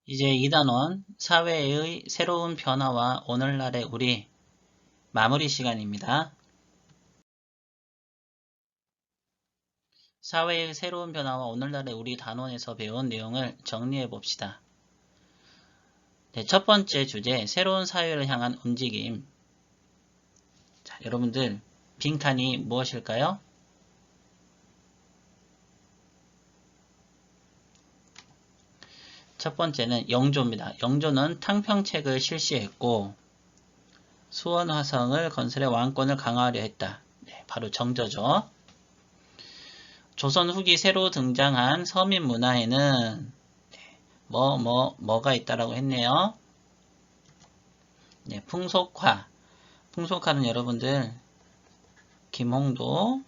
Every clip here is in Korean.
이제 2단원 사회의 새로운 변화와 오늘날의 우리 마무리 시간입니다. 사회의 새로운 변화와 오늘날의 우리 단원에서 배운 내용을 정리해 봅시다. 네, 첫 번째 주제, 새로운 사회를 향한 움직임. 자, 여러분들, 빈칸이 무엇일까요? 첫 번째는 영조입니다. 영조는 탕평책을 실시했고 수원화성을 건설해 왕권을 강화하려 했다. 네, 바로 정조죠. 조선 후기 새로 등장한 서민 문화에는 뭐가 있다라고 했네요. 네, 풍속화. 풍속화는 여러분들 김홍도,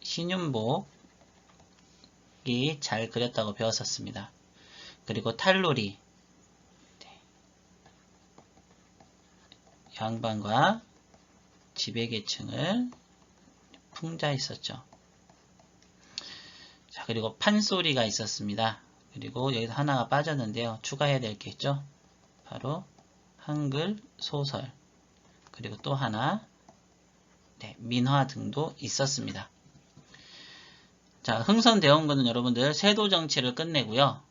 신윤복이 잘 그렸다고 배웠었습니다. 그리고 탈놀이. 양반과 지배계층을 풍자했었죠. 자, 그리고 판소리가 있었습니다. 그리고 여기서 하나가 빠졌는데요. 추가해야 될 게 있죠. 바로 한글 소설. 그리고 또 하나 민화 등도 있었습니다. 자, 흥선대원군은 여러분들 세도 정치를 끝내고요.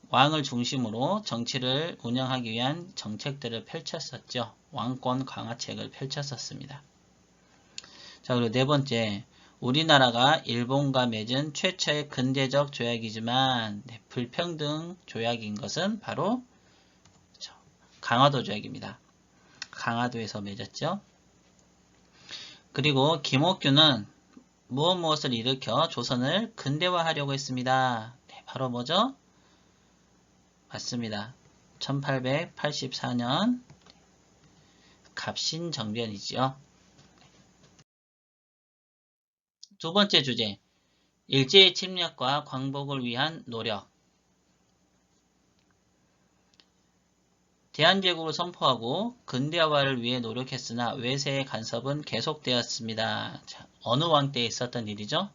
왕을 중심으로 정치를 운영하기 위한 정책들을 펼쳤었죠. 왕권 강화책을 펼쳤었습니다. 자, 그리고 네 번째, 우리나라가 일본과 맺은 최초의 근대적 조약이지만 불평등 조약인 것은 바로 강화도 조약입니다. 강화도에서 맺었죠. 그리고 김옥규는 무엇을 일으켜 조선을 근대화하려고 했습니다. 네, 바로 뭐죠? 맞습니다. 1884년 갑신정변이지요. 두 번째 주제, 일제의 침략과 광복을 위한 노력. 대한제국을 선포하고 근대화를 위해 노력했으나 외세의 간섭은 계속되었습니다. 자, 어느 왕 때 있었던 일이죠?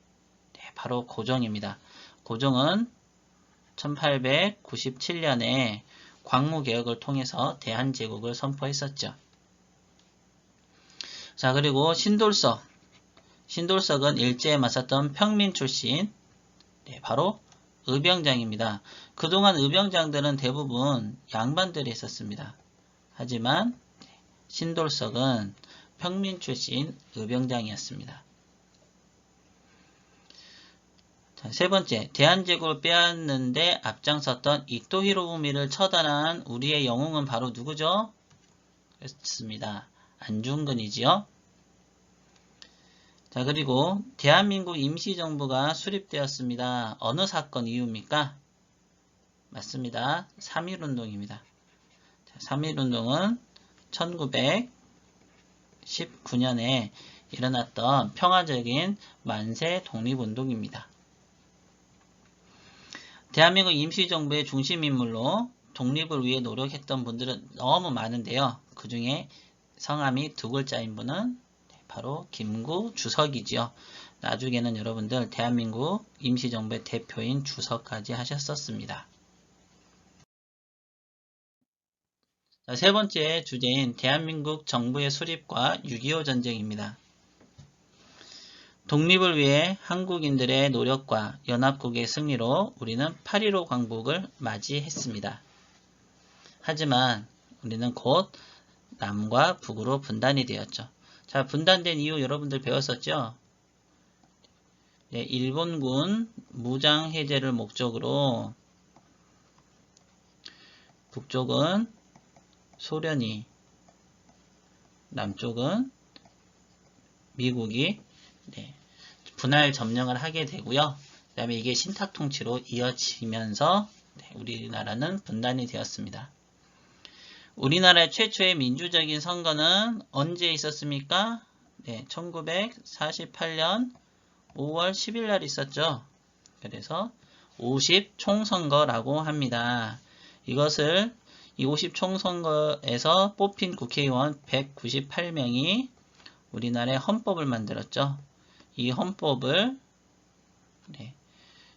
네, 바로 고종입니다. 고종은 1897년에 광무개혁을 통해서 대한제국을 선포했었죠. 자, 그리고 신돌석. 신돌석은 일제에 맞섰던 평민 출신, 바로 의병장입니다. 그동안 의병장들은 대부분 양반들이 있었습니다. 하지만 신돌석은 평민 출신 의병장이었습니다. 자, 세 번째, 대한제국을 빼앗는데 앞장섰던 이토 히로부미를 처단한 우리의 영웅은 바로 누구죠? 그렇습니다. 안중근이지요. 자, 그리고 대한민국 임시정부가 수립되었습니다. 어느 사건 이유입니까? 맞습니다. 3.1운동입니다. 3.1운동은 1919년에 일어났던 평화적인 만세 독립운동입니다. 대한민국 임시정부의 중심인물로 독립을 위해 노력했던 분들은 너무 많은데요. 그 중에 성함이 두 글자인 분은 바로 김구 주석이지요. 나중에는 여러분들 대한민국 임시정부의 대표인 주석까지 하셨었습니다. 자, 세 번째 주제인 대한민국 정부의 수립과 6.25 전쟁입니다. 독립을 위해 한국인들의 노력과 연합국의 승리로 우리는 8.15 광복을 맞이했습니다. 하지만 우리는 곧 남과 북으로 분단이 되었죠. 자, 분단된 이유 여러분들 배웠었죠? 네, 일본군 무장 해제를 목적으로 북쪽은 소련이, 남쪽은 미국이 분할 점령을 하게 되고요. 그 다음에 이게 신탁통치로 이어지면서 우리나라는 분단이 되었습니다. 우리나라의 최초의 민주적인 선거는 언제 있었습니까? 네, 1948년 5월 10일 날 있었죠. 그래서 50 총선거라고 합니다. 이것을 이 50 총선거에서 뽑힌 국회의원 198명이 우리나라의 헌법을 만들었죠. 이 헌법을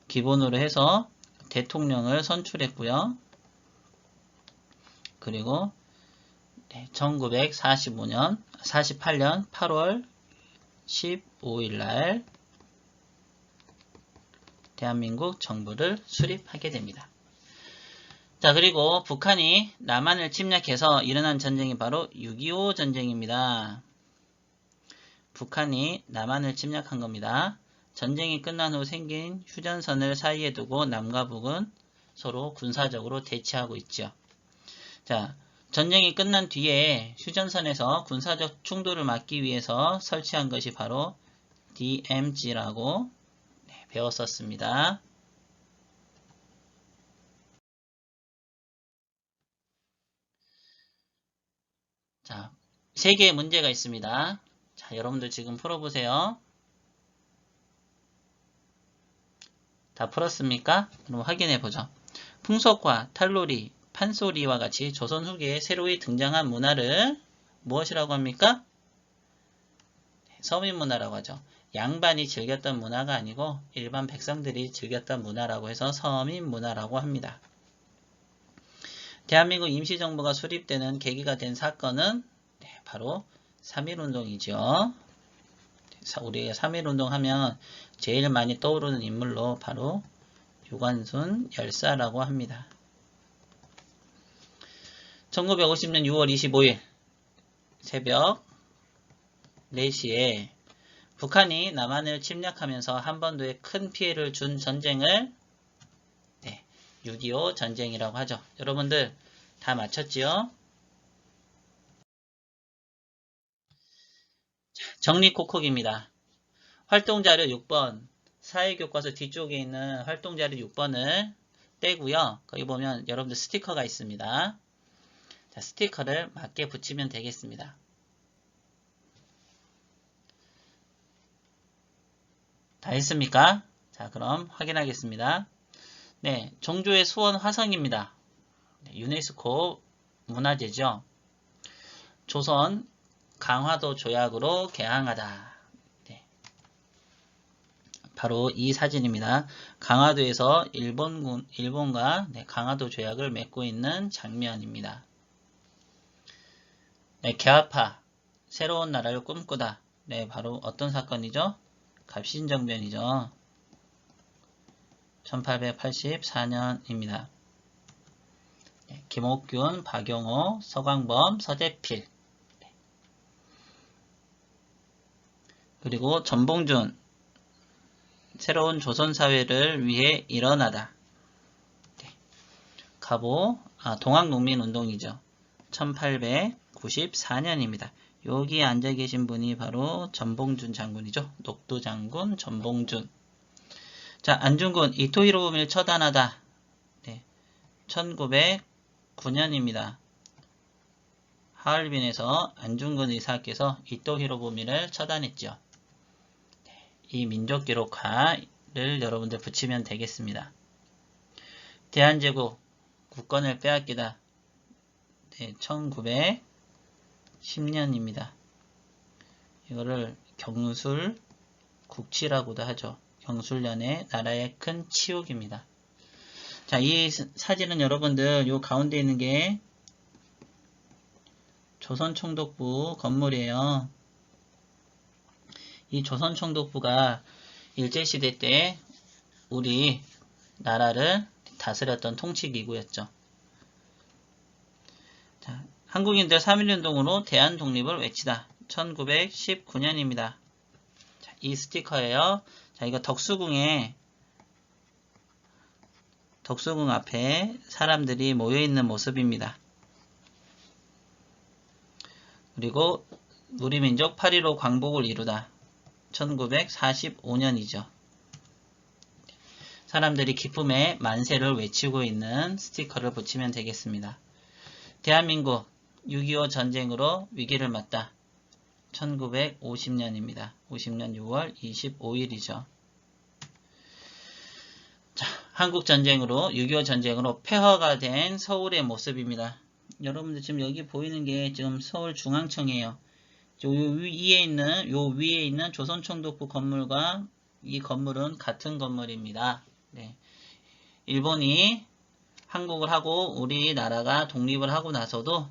기본으로 해서 대통령을 선출했고요. 그리고 1948년 8월 15일 날 대한민국 정부를 수립하게 됩니다. 자, 그리고 북한이 남한을 침략해서 일어난 전쟁이 바로 6.25 전쟁입니다. 북한이 남한을 침략한 겁니다. 전쟁이 끝난 후 생긴 휴전선을 사이에 두고 남과 북은 서로 군사적으로 대치하고 있죠. 자, 전쟁이 끝난 뒤에 휴전선에서 군사적 충돌을 막기 위해서 설치한 것이 바로 DMZ라고 배웠었습니다. 자, 3개의 문제가 있습니다. 자, 여러분들 지금 풀어보세요. 다 풀었습니까? 그럼 확인해보죠. 풍속화, 탈놀이, 판소리와 같이 조선 후기에 새로이 등장한 문화를 무엇이라고 합니까? 서민문화라고 하죠. 양반이 즐겼던 문화가 아니고 일반 백성들이 즐겼던 문화라고 해서 서민문화라고 합니다. 대한민국 임시정부가 수립되는 계기가 된 사건은 바로 3.1운동이죠. 우리가 3.1운동 하면 제일 많이 떠오르는 인물로 바로 유관순 열사라고 합니다. 1950년 6월 25일 새벽 4시에 북한이 남한을 침략하면서 한반도에 큰 피해를 준 전쟁을 6.25 전쟁이라고 하죠. 여러분들 다 맞췄지요? 정리콕콕입니다. 활동자료 6번 사회교과서 뒤쪽에 있는 활동자료 6번을 떼고요. 거기 보면 여러분들 스티커가 있습니다. 자, 스티커를 맞게 붙이면 되겠습니다. 다 했습니까? 자, 그럼 확인하겠습니다. 네, 종조의 수원 화성입니다. 네, 유네스코 문화재죠. 조선 강화도 조약으로 개항하다. 네, 바로 이 사진입니다. 강화도에서 일본과 강화도 조약을 맺고 있는 장면입니다. 네, 개화파, 새로운 나라를 꿈꾸다. 네, 바로 어떤 사건이죠? 갑신정변이죠. 1884년입니다. 네, 김옥균, 박용호, 서광범, 서재필. 네. 그리고 전봉준, 새로운 조선사회를 위해 일어나다. 네. 동학농민운동이죠. 1894년입니다. 여기 앉아 계신 분이 바로 전봉준 장군이죠. 녹두 장군 전봉준. 자, 안중근 이토 히로부미를 처단하다. 네, 1909년입니다. 하얼빈에서 안중근 의사께서 이토 히로부미를 처단했죠. 네, 이 민족기록화를 여러분들 붙이면 되겠습니다. 대한제국 국권을 빼앗기다. 네, 1910년입니다. 이거를 경술 국치라고도 하죠. 경술련의 나라의 큰 치욕입니다. 자, 이 사진은 여러분들 요 가운데 있는 게 조선총독부 건물이에요. 이 조선총독부가 일제시대 때 우리 나라를 다스렸던 통치기구였죠. 자, 한국인들 3.1운동으로 대한독립을 외치다. 1919년입니다. 자, 이 스티커예요. 자, 이거 덕수궁 앞에 사람들이 모여있는 모습입니다. 그리고 우리민족 8.15 광복을 이루다. 1945년이죠. 사람들이 기쁨의 만세를 외치고 있는 스티커를 붙이면 되겠습니다. 대한민국 6.25 전쟁으로 위기를 맞다. 1950년입니다. 50년 6월 25일이죠. 자, 한국전쟁으로 6.25 전쟁으로 폐허가 된 서울의 모습입니다. 여러분들 지금 여기 보이는 게 지금 서울중앙청이에요. 요 위에 있는 조선총독부 건물과 이 건물은 같은 건물입니다. 네. 일본이 한국을 하고 우리나라가 독립을 하고 나서도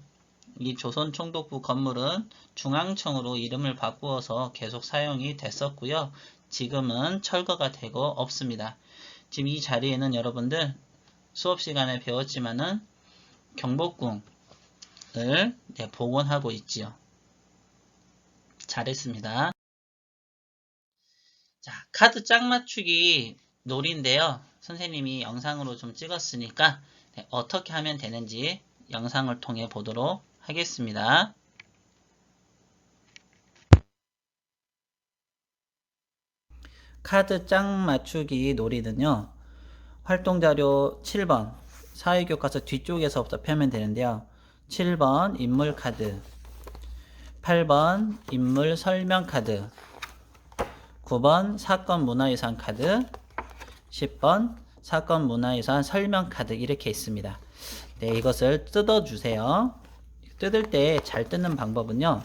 이 조선총독부 건물은 중앙청으로 이름을 바꾸어서 계속 사용이 됐었고요. 지금은 철거가 되고 없습니다. 지금 이 자리에는 여러분들 수업 시간에 배웠지만은 경복궁을 복원하고 있지요. 잘했습니다. 자, 카드 짝 맞추기 놀이인데요. 선생님이 영상으로 좀 찍었으니까 어떻게 하면 되는지 영상을 통해 보도록 하겠습니다. 카드 짝 맞추기 놀이는요. 활동자료 7번 사회교과서 뒤쪽에서부터 펴면 되는데요. 7번 인물 카드, 8번 인물 설명 카드, 9번 사건 문화유산 카드, 10번 사건 문화유산 설명 카드 이렇게 있습니다. 네, 이것을 뜯어주세요. 뜯을 때 잘 뜯는 방법은요.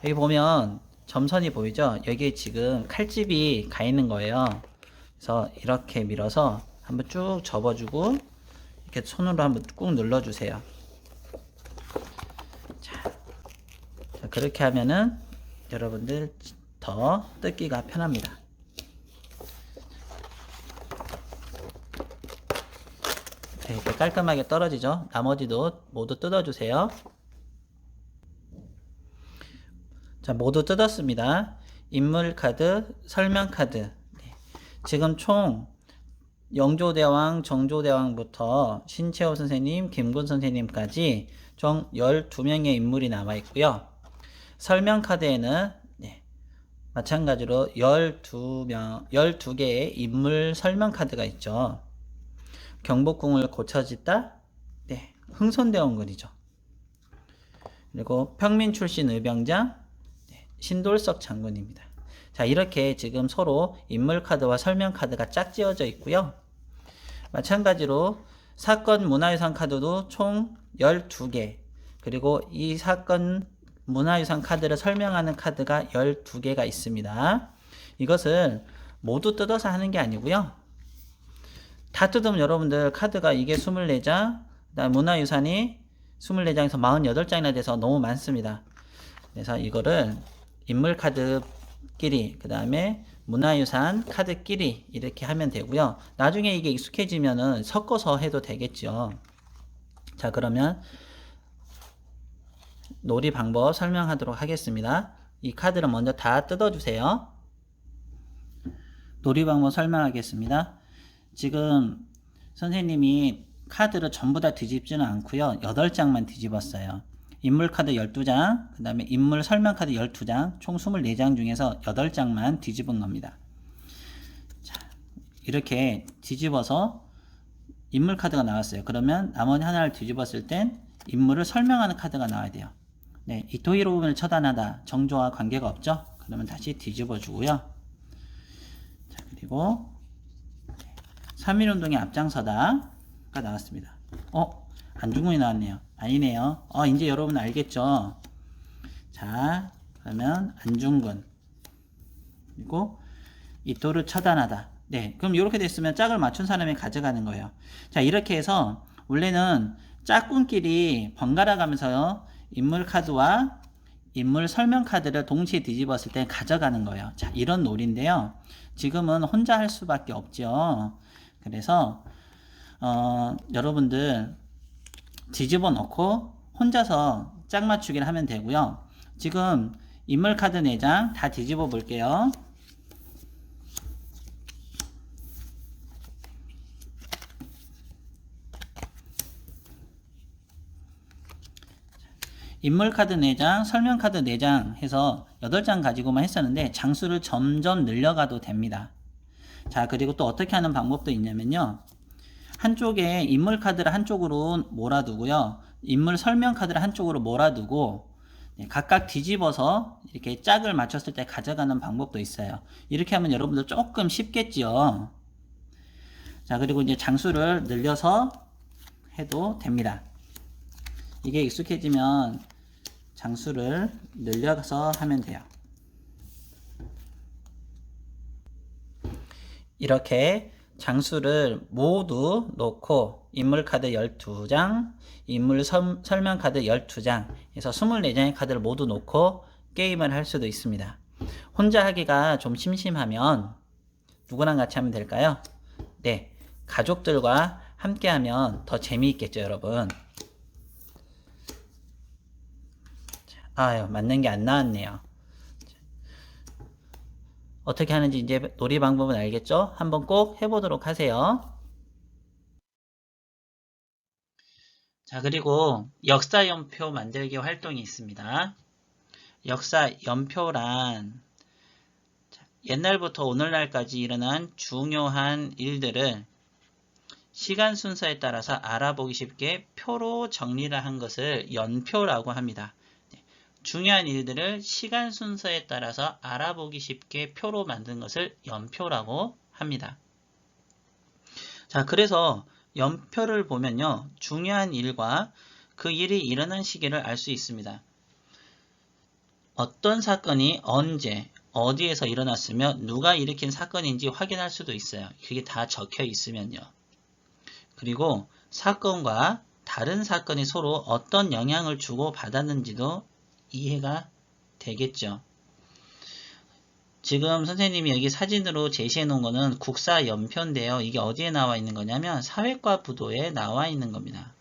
여기 보면 점선이 보이죠? 여기 지금 칼집이 가 있는 거예요. 그래서 이렇게 밀어서 한번 쭉 접어주고 이렇게 손으로 한번 꾹 눌러주세요. 자, 그렇게 하면은 여러분들 더 뜯기가 편합니다. 네, 이렇게 깔끔하게 떨어지죠? 나머지도 모두 뜯어주세요. 자, 모두 뜯었습니다. 인물 카드, 설명 카드. 네. 지금 총 영조대왕, 정조대왕부터 신채호 선생님, 김군 선생님까지 총 12명의 인물이 남아있고요. 설명 카드에는 마찬가지로 12개의 인물 설명 카드가 있죠. 경복궁을 고쳐짓다? 네, 흥선대원군이죠. 그리고 평민 출신 의병장, 신돌석 장군입니다. 자, 이렇게 지금 서로 인물 카드와 설명 카드가 짝지어져 있고요. 마찬가지로 사건 문화유산 카드도 총 12개, 그리고 이 사건 문화유산 카드를 설명하는 카드가 12개가 있습니다. 이것을 모두 뜯어서 하는 게 아니고요. 다 뜯으면 여러분들 카드가 이게 24장, 그다음 문화유산이 24장에서 48장이나 돼서 너무 많습니다. 그래서 이거를 인물 카드끼리, 그 다음에 문화유산 카드끼리 이렇게 하면 되고요. 나중에 이게 익숙해지면은 섞어서 해도 되겠죠. 자, 그러면 놀이 방법 설명하도록 하겠습니다. 이 카드를 먼저 다 뜯어주세요. 놀이 방법 설명하겠습니다. 지금 선생님이 카드를 전부 다 뒤집지는 않고요. 8장만 뒤집었어요. 인물 카드 12장, 그 다음에 인물 설명 카드 12장, 총 24장 중에서 8장만 뒤집은 겁니다. 자, 이렇게 뒤집어서 인물 카드가 나왔어요. 그러면 나머지 하나를 뒤집었을 땐 인물을 설명하는 카드가 나와야 돼요. 네, 이토히로부미를 처단하다. 정조와 관계가 없죠? 그러면 다시 뒤집어 주고요. 자, 그리고 3.1운동의 앞장서다가 나왔습니다. 안중근이 나왔네요. 아니네요. 이제 여러분 알겠죠? 자, 그러면 안중근. 그리고 이토를 처단하다. 네, 그럼 이렇게 됐으면 짝을 맞춘 사람이 가져가는 거예요. 자, 이렇게 해서 원래는 짝꿍끼리 번갈아 가면서 인물 카드와 인물 설명 카드를 동시에 뒤집었을 때 가져가는 거예요. 자, 이런 놀이인데요. 지금은 혼자 할 수밖에 없죠. 그래서 여러분들 뒤집어 놓고 혼자서 짝 맞추기를 하면 되고요. 지금 인물 카드 4장 다 뒤집어 볼게요. 인물 카드 4장, 설명 카드 4장 해서 8장 가지고만 했었는데 장수를 점점 늘려가도 됩니다. 자, 그리고 또 어떻게 하는 방법도 있냐면요. 한쪽에 인물 카드를 한쪽으로 몰아두고요. 인물 설명 카드를 한쪽으로 몰아두고 각각 뒤집어서 이렇게 짝을 맞췄을 때 가져가는 방법도 있어요. 이렇게 하면 여러분들 조금 쉽겠지요. 자, 그리고 이제 장수를 늘려서 해도 됩니다. 이게 익숙해지면 장수를 늘려서 하면 돼요. 이렇게 장수를 모두 놓고 인물카드 12장, 인물 설명 카드 12장 해서 24장의 카드를 모두 놓고 게임을 할 수도 있습니다. 혼자 하기가 좀 심심하면 누구랑 같이 하면 될까요? 네, 가족들과 함께 하면 더 재미있겠죠, 여러분. 아유, 맞는 게 안 나왔네요. 어떻게 하는지 이제 놀이 방법은 알겠죠? 한번 꼭 해보도록 하세요. 자, 그리고 역사 연표 만들기 활동이 있습니다. 역사 연표란 옛날부터 오늘날까지 일어난 중요한 일들을 시간 순서에 따라서 알아보기 쉽게 표로 정리를 한 것을 연표라고 합니다. 중요한 일들을 시간 순서에 따라서 알아보기 쉽게 표로 만든 것을 연표라고 합니다. 자, 그래서 연표를 보면요, 중요한 일과 그 일이 일어난 시기를 알 수 있습니다. 어떤 사건이 언제, 어디에서 일어났으며 누가 일으킨 사건인지 확인할 수도 있어요. 그게 다 적혀 있으면요. 그리고 사건과 다른 사건이 서로 어떤 영향을 주고 받았는지도 이해가 되겠죠. 지금 선생님이 여기 사진으로 제시해 놓은 거는 국사연표인데요. 이게 어디에 나와 있는 거냐면 사회과 부도에 나와 있는 겁니다.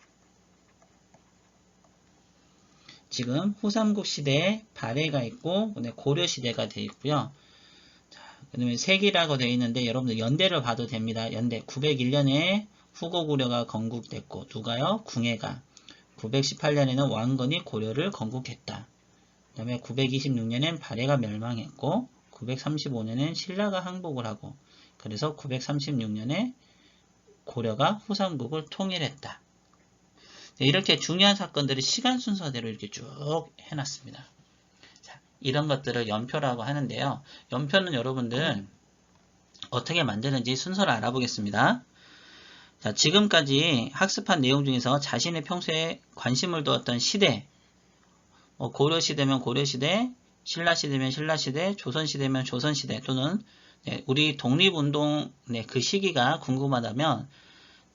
지금 후삼국 시대에 발해가 있고 고려 시대가 되어 있고요. 그 다음에 세기라고 되어 있는데 여러분들 연대를 봐도 됩니다. 연대 901년에 후고구려가 건국됐고 누가요? 궁예가. 918년에는 왕건이 고려를 건국했다. 그 다음에 926년엔 발해가 멸망했고 935년엔 신라가 항복을 하고 그래서 936년에 고려가 후삼국을 통일했다. 이렇게 중요한 사건들을 시간 순서대로 이렇게 쭉 해놨습니다. 자, 이런 것들을 연표라고 하는데요. 연표는 여러분들 어떻게 만드는지 순서를 알아보겠습니다. 자, 지금까지 학습한 내용 중에서 자신의 평소에 관심을 두었던 시대, 고려시대면 고려시대, 신라시대면 신라시대, 조선시대면 조선시대 또는 우리 독립운동 그 시기가 궁금하다면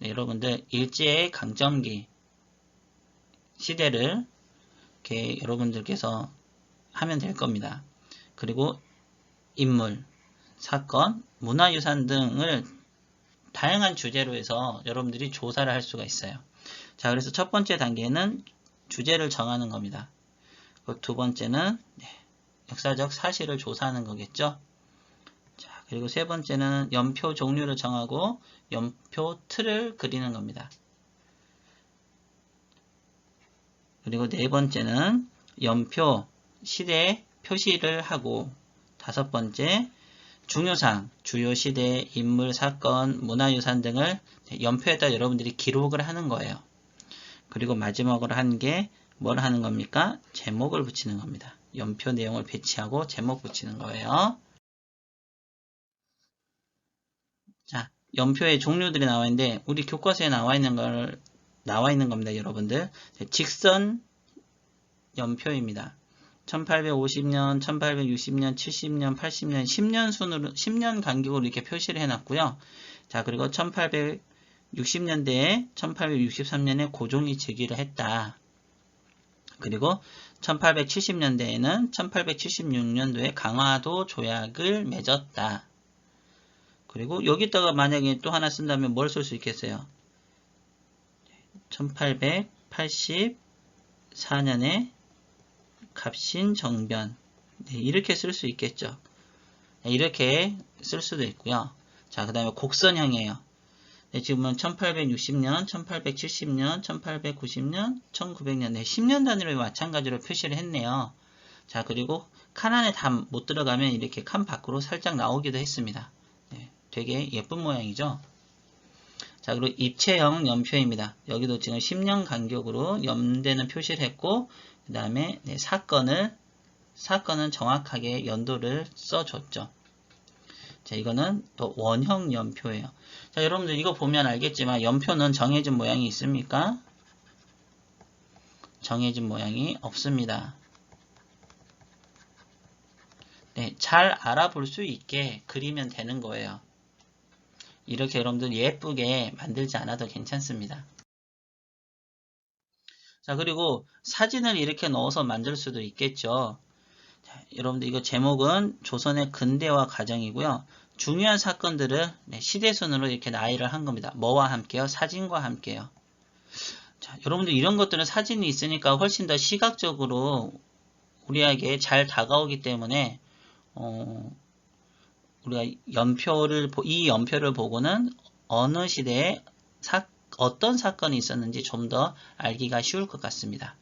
여러분들 일제강점기 시대를 이렇게 여러분들께서 하면 될 겁니다. 그리고 인물, 사건, 문화유산 등을 다양한 주제로 해서 여러분들이 조사를 할 수가 있어요. 자, 그래서 첫 번째 단계는 주제를 정하는 겁니다. 두 번째는 역사적 사실을 조사하는 거겠죠. 자, 그리고 세 번째는 연표 종류를 정하고 연표 틀을 그리는 겁니다. 그리고 네 번째는 연표 시대 표시를 하고 다섯 번째 중요사항, 주요 시대, 인물, 사건, 문화유산 등을 연표에다 여러분들이 기록을 하는 거예요. 그리고 마지막으로 한 게 뭘 하는 겁니까? 제목을 붙이는 겁니다. 연표 내용을 배치하고 제목 붙이는 거예요. 자, 연표의 종류들이 나와 있는데 우리 교과서에 나와 있는 겁니다, 여러분들. 직선 연표입니다. 1850년, 1860년, 70년, 80년, 10년 순으로 10년 간격으로 이렇게 표시를 해놨고요. 자, 그리고 1860년대에 1863년에 고종이 즉위를 했다. 그리고 1870년대에는 1876년도에 강화도 조약을 맺었다. 그리고 여기다가 만약에 또 하나 쓴다면 뭘 쓸 수 있겠어요? 1884년에 갑신정변. 이렇게 쓸 수 있겠죠. 이렇게 쓸 수도 있고요. 자, 그 다음에 곡선형이에요. 지금은 1860년, 1870년, 1890년, 1900년, 10년 단위로 마찬가지로 표시를 했네요. 자, 그리고 칸 안에 다 못 들어가면 이렇게 칸 밖으로 살짝 나오기도 했습니다. 되게 예쁜 모양이죠. 자, 그리고 입체형 연표입니다. 여기도 지금 10년 간격으로 연대는 표시를 했고, 그 다음에 사건은 정확하게 연도를 써줬죠. 자, 이거는 또 원형 연표예요. 자, 여러분들 이거 보면 알겠지만 연표는 정해진 모양이 있습니까? 정해진 모양이 없습니다. 네, 잘 알아볼 수 있게 그리면 되는 거예요. 이렇게 여러분들 예쁘게 만들지 않아도 괜찮습니다. 자, 그리고 사진을 이렇게 넣어서 만들 수도 있겠죠. 자, 여러분들 이거 제목은 조선의 근대화 과정이고요. 중요한 사건들을 시대순으로 이렇게 나열을 한 겁니다. 뭐와 함께요? 사진과 함께요. 자, 여러분들 이런 것들은 사진이 있으니까 훨씬 더 시각적으로 우리에게 잘 다가오기 때문에 우리가 이 연표를 보고는 어느 시대에 어떤 사건이 있었는지 좀 더 알기가 쉬울 것 같습니다.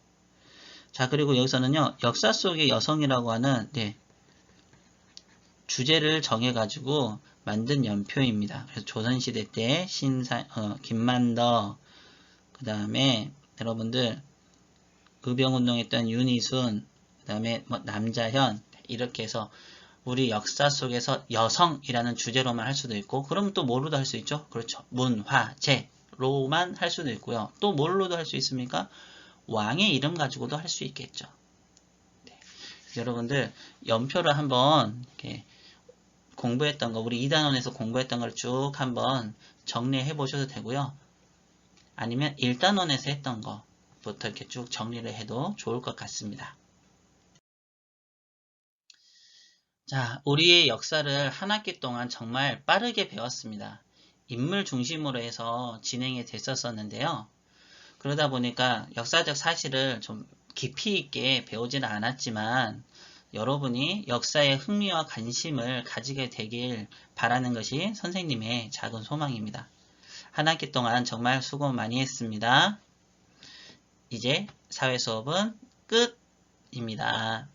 자, 그리고 여기서는요, 역사 속의 여성이라고 하는 주제를 정해가지고 만든 연표입니다. 그래서 조선시대 때 김만더, 그 다음에 여러분들 의병운동했던 윤희순, 그 다음에 남자현, 이렇게 해서 우리 역사 속에서 여성이라는 주제로만 할 수도 있고, 그럼 또 뭐로도 할 수 있죠? 그렇죠. 문화재로만 할 수도 있고요. 또 뭘로도 할 수 있습니까? 왕의 이름 가지고도 할 수 있겠죠. 네. 여러분들 연표를 한번 이렇게 공부했던 거, 우리 2단원에서 공부했던 걸 쭉 한번 정리해 보셔도 되고요. 아니면 1단원에서 했던 거부터 이렇게 쭉 정리를 해도 좋을 것 같습니다. 자, 우리의 역사를 한 학기 동안 정말 빠르게 배웠습니다. 인물 중심으로 해서 진행이 됐었는데요. 그러다 보니까 역사적 사실을 좀 깊이 있게 배우지는 않았지만 여러분이 역사에 흥미와 관심을 가지게 되길 바라는 것이 선생님의 작은 소망입니다. 한 학기 동안 정말 수고 많이 했습니다. 이제 사회 수업은 끝입니다.